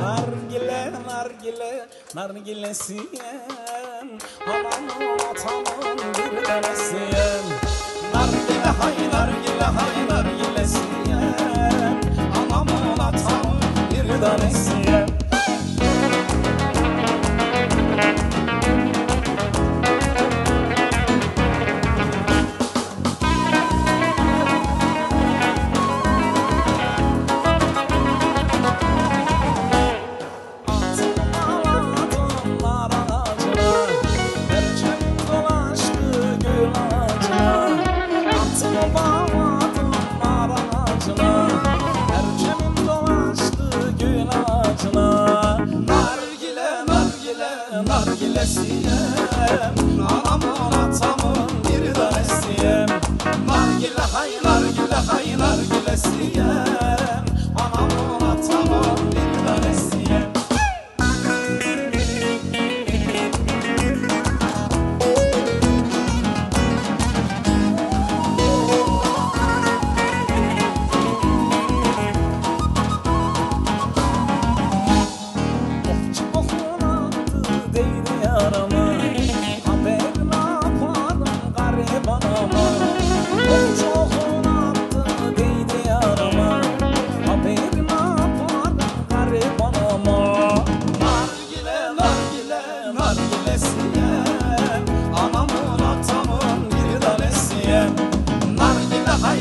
Nargile, nargile, nargilesiyen Anamın atamın bir tanesiyen Nargile hay, nargile hay, nargilesiyen Anamın atamın bir tanesiyen Nargilesiyem, anamın atamın bir tanesiyem Nargile hay, nargile hay, nargilesiyem Anamın atamın bir tanesiyem Nargile hay,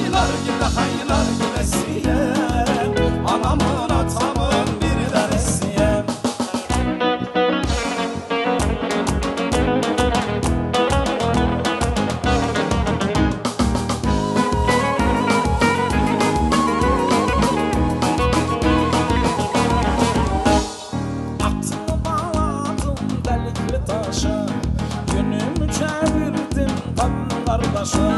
nargilesiyem Anamın atamın bir tanesiyem Atımı bağladım delikli taşa Yönümü çevirdim tadım kardeşa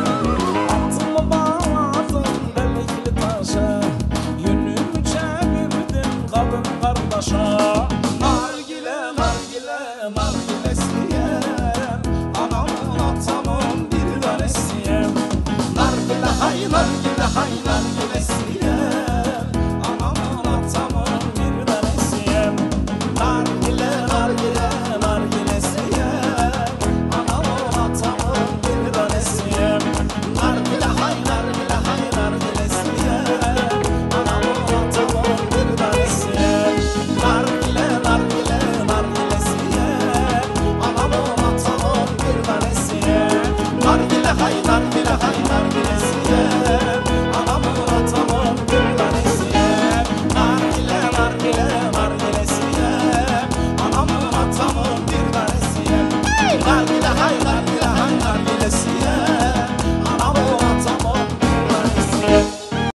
Atımı bağladım delikli taşa Yönümü çevirdim kadın kardeşa Nargile, nargile, nargilesiyem Anamın atamın bir tanesiyem Nargile hay, nargile hay, nargilesiyem Anamın atamın bir tanesiyem Nargile, nargile, nargilesiyem Anamın atamın bir tanesiyem Nargile hay, nargile hay, nargilesiyem Anamın atamın bir tanesiyem Nargile, nargile, nargilesiyem Anamın atamın bir tanesiyem Nargile hay, nargile hay, nargilesiyem Anamın atamın bir tanesiyem Nargile, nargile, nargilesiyem Anamın atamın bir tanesiyem Nargile hay,